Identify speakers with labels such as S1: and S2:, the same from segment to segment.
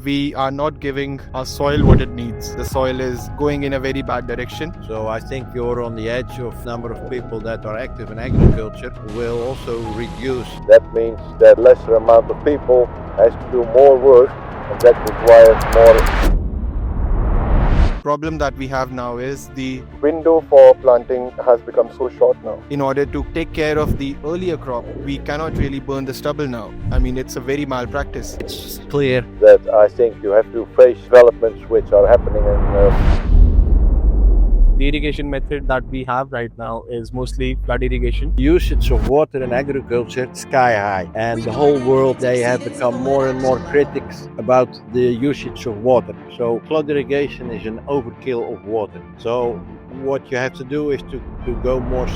S1: we are not giving our soil what it needs. The soil is going in a very bad direction.
S2: So I think you're on the edge of number of people that are active in agriculture will also reduce.
S3: That means that lesser amount of people has to do more work, and that requires more.
S1: Problem that we have now is the
S3: Window for planting has become so short now.
S1: in order to take care of the earlier crop, we cannot really burn the stubble now. I mean, it's a very malpractice.
S2: It's clear
S3: That I think you have to face developments which are happening in
S1: The irrigation method that we have right now is mostly flood irrigation.
S2: usage of water in agriculture sky high, and the whole world, they have become more and more critics about the usage of water. So flood irrigation is an overkill of water. So what you have to do is to go more.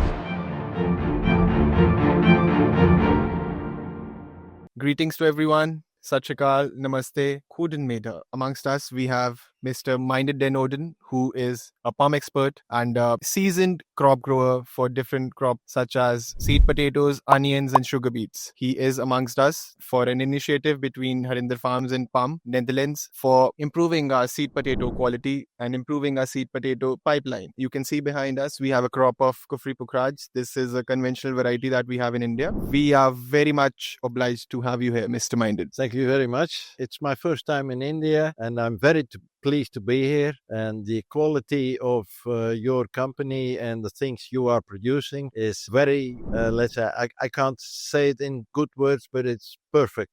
S1: Greetings to everyone. Sat Shri Akal, Namaste, Guten Middag. Amongst us, we have Mr. Meindert Den Ouden, who is a PUM expert and a seasoned crop grower for different crops such as seed potatoes, onions, and sugar beets. He is amongst us for an initiative between Harinder Farms and PUM Netherlands for improving our seed potato quality and improving our seed potato pipeline. You can see behind us, we have a crop of Kufri Pukhraj. This is a conventional variety that we have in India. We are very much obliged to have you here, Mr. Meindert.
S2: Thank you very much. It's my first time in India, and I'm very pleased to be here. And the quality of your company and the things you are producing is very, let's say, I can't say it in good words, but it's perfect.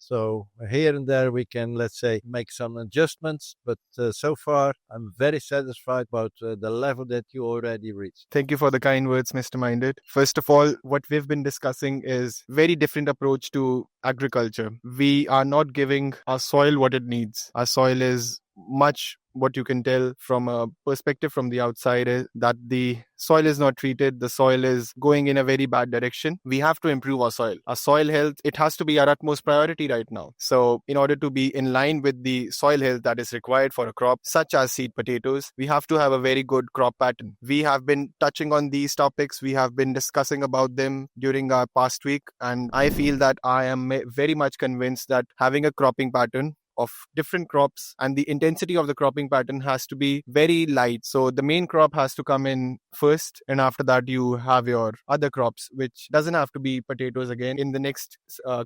S2: So here and there we can, let's say, make some adjustments. But so far, I'm very satisfied about the level that you already reached.
S1: Thank you for the kind words, Mr. Meindert. First of all, what we've been discussing is very different approach to agriculture. We are not giving our soil what it needs. Our soil is much what you can tell from a perspective from the outside is that the soil is not treated. The soil is going in a very bad direction. We have to improve our soil. Our soil health, it has to be our utmost priority right now. So in order to be in line with the soil health that is required for a crop such as seed potatoes, we have to have a very good crop pattern. We have been touching on these topics. We have been discussing about them during our past week. And I feel that I am very much convinced that having a cropping pattern of different crops and the intensity of the cropping pattern has to be very light. So the main crop has to come in first, and after that you have your other crops, which doesn't have to be potatoes again in the next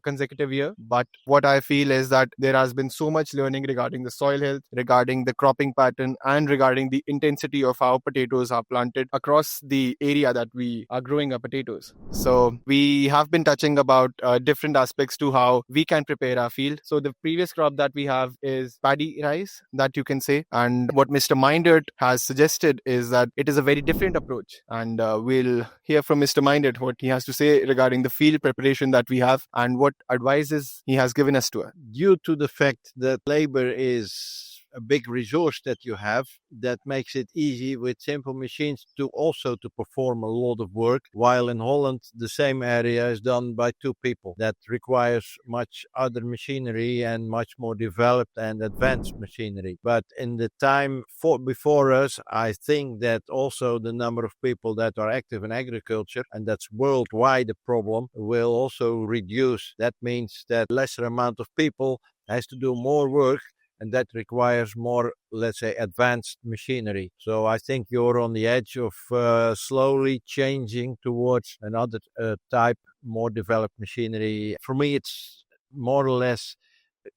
S1: consecutive year. But what I feel is that there has been so much learning regarding the soil health, regarding the cropping pattern, and regarding the intensity of how potatoes are planted across the area that we are growing our potatoes. So we have been touching about different aspects to how we can prepare our field. So the previous crop that we have is paddy rice, that you can say. And what Mr. Meindert has suggested is that it is a very different approach. And we'll hear from Mr. Meindert what he has to say regarding the field preparation that we have and what advices he has given us to us.
S2: Due to the fact that labor is a big resource that you have, that makes it easy with simple machines to perform a lot of work, while in Holland the same area is done by two people. That requires much other machinery and much more developed and advanced machinery. But in the time before us, I think that also the number of people that are active in agriculture, and that's worldwide a problem, will also reduce. That means that lesser amount of people has to do more work, and that requires more, let's say, advanced machinery. So I think you're on the edge of slowly changing towards another type, more developed machinery. For me, it's more or less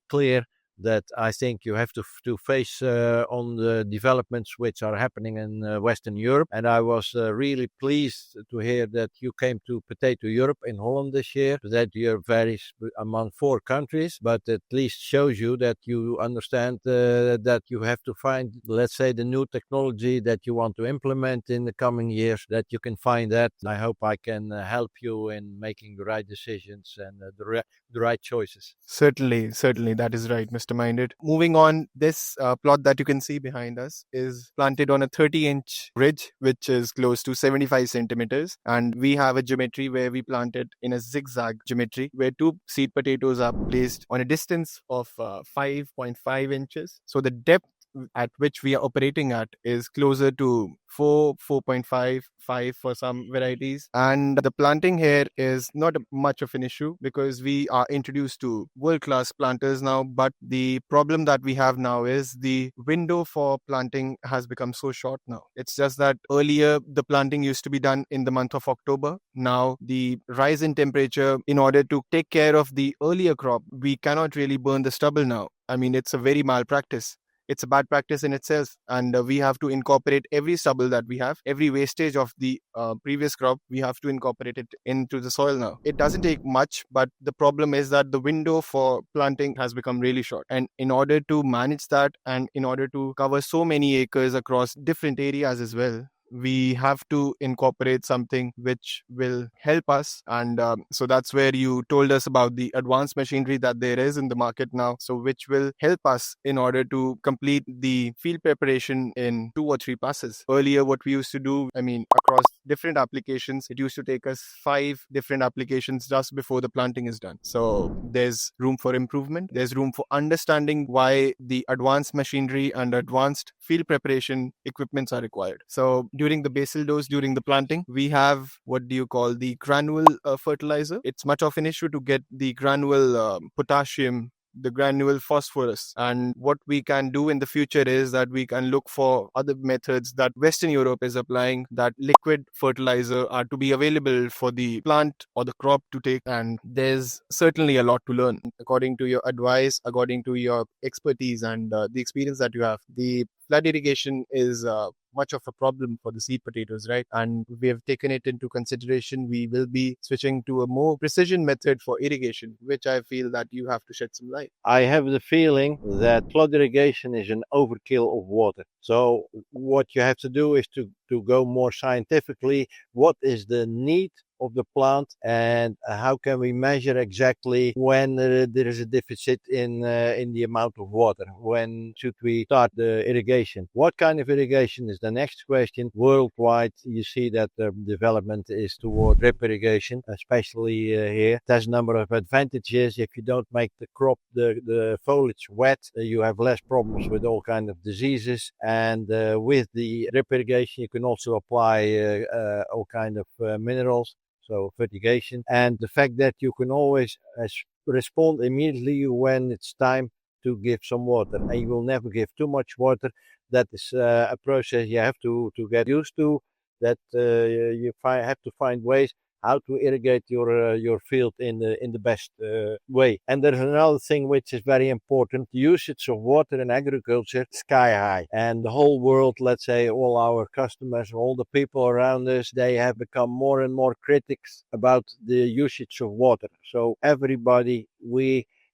S2: clear that I think you have to face on the developments which are happening in Western Europe. And I was really pleased to hear that you came to Potato Europe in Holland this year, that you're very among 4 countries, but at least shows you that you understand that you have to find, let's say, the new technology that you want to implement in the coming years, that you can find that. I hope I can help you in making the right decisions and the right choices.
S1: Certainly, that is right, Mr. Meindert. Moving on, this plot that you can see behind us is planted on a 30-inch ridge, which is close to 75 centimeters. And we have a geometry where we planted in a zigzag geometry, where 2 seed potatoes are placed on a distance of 5.5 inches. So the depth at which we are operating at is closer to 4.5, 5 for some varieties. And the planting here is not much of an issue because we are introduced to world-class planters now. But the problem that we have now is the window for planting has become so short now. It's just that earlier the planting used to be done in the month of October. Now the rise in temperature, in order to take care of the earlier crop, we cannot really burn the stubble now. I mean, it's a very malpractice. It's a bad practice in itself, and we have to incorporate every stubble that we have, every wastage of the previous crop. We have to incorporate it into the soil now. It doesn't take much, but the problem is that the window for planting has become really short. And in order to manage that, and in order to cover so many acres across different areas as well, we have to incorporate something which will help us. And so that's where you told us about the advanced machinery that there is in the market now, so which will help us in order to complete the field preparation in 2 or 3 passes. Earlier, what we used to do, I mean, across different applications, it used to take us 5 different applications just before the planting is done. So there's room for improvement. There's room for understanding why the advanced machinery and advanced field preparation equipments are required. So during the basal dose, during the planting, we have what do you call the granule fertilizer. It's much of an issue to get the granule potassium, the granule phosphorus. And what we can do in the future is that we can look for other methods that Western Europe is applying, that liquid fertilizer are to be available for the plant or the crop to take. And there's certainly a lot to learn. According to your advice, according to your expertise and the experience that you have, the flood irrigation is much of a problem for the seed potatoes, right? And we have taken it into consideration. We will be switching to a more precision method for irrigation, which I feel that you have to shed some light.
S2: I have the feeling that flood irrigation is an overkill of water. So what you have to do is to go more scientifically. What is the need of the plant, and how can we measure exactly when there is a deficit in the amount of water? When should we start the irrigation? What kind of irrigation is the next question. Worldwide, you see that the development is toward drip irrigation, especially here. It has a number of advantages. If you don't make the crop, the foliage wet, you have less problems with all kind of diseases. And with the drip irrigation, you can also apply all kind of minerals. So fertigation, and the fact that you can always respond immediately when it's time to give some water, and you will never give too much water. That is a process you have to get used to. That you have to find ways how to irrigate your field in the best way. And there's another thing which is very important: the usage of water in agriculture sky high, and the whole world, let's say all our customers, all the people around us, they have become more and more critics about the usage of water. So everybody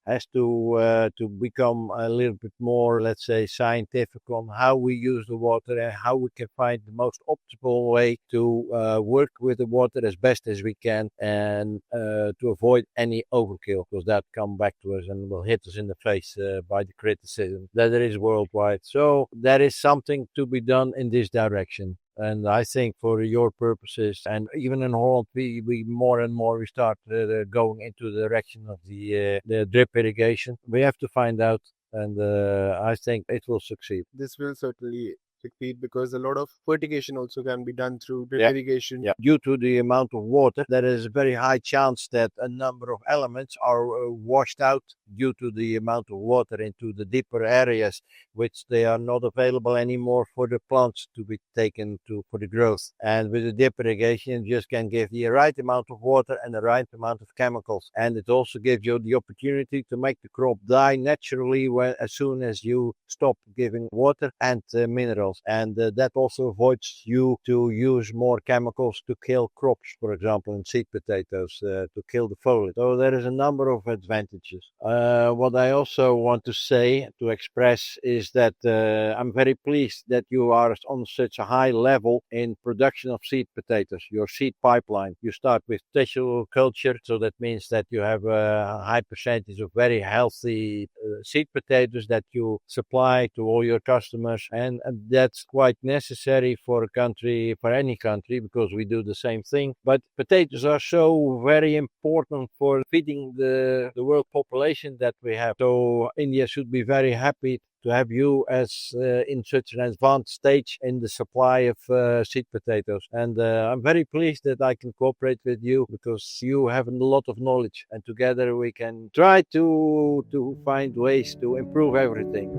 S2: has to become a little bit more, let's say, scientific on how we use the water and how we can find the most optimal way to work with the water as best as we can, and to avoid any overkill, because that come back to us and will hit us in the face by the criticism that there is worldwide. So there is something to be done in this direction. And I think for your purposes, and even in Holland, we more and more we start going into the direction of the drip irrigation. We have to find out, and I think it will succeed.
S1: This will certainly succeed because a lot of fertigation also can be done through drip irrigation.
S2: Yeah. Due to the amount of water, there is a very high chance that a number of elements are washed out due to the amount of water into the deeper areas, which they are not available anymore for the plants to be taken for the growth. And with the drip irrigation, you just can give the right amount of water and the right amount of chemicals. And it also gives you the opportunity to make the crop die naturally as soon as you stop giving water and minerals. And that also avoids you to use more chemicals to kill crops, for example, in seed potatoes, to kill the foliage. So there is a number of advantages. What I also want to say, to express, is that I'm very pleased that you are on such a high level in production of seed potatoes, your seed pipeline. You start with tissue culture, so that means that you have a high percentage of very healthy seed potatoes that you supply to all your customers, and that that's quite necessary for a country, for any country, because we do the same thing. But potatoes are so very important for feeding the world population that we have. So India should be very happy to have you as in such an advanced stage in the supply of sweet potatoes. And I'm very pleased that I can cooperate with you, because you have a lot of knowledge, and together we can try to find ways to improve everything.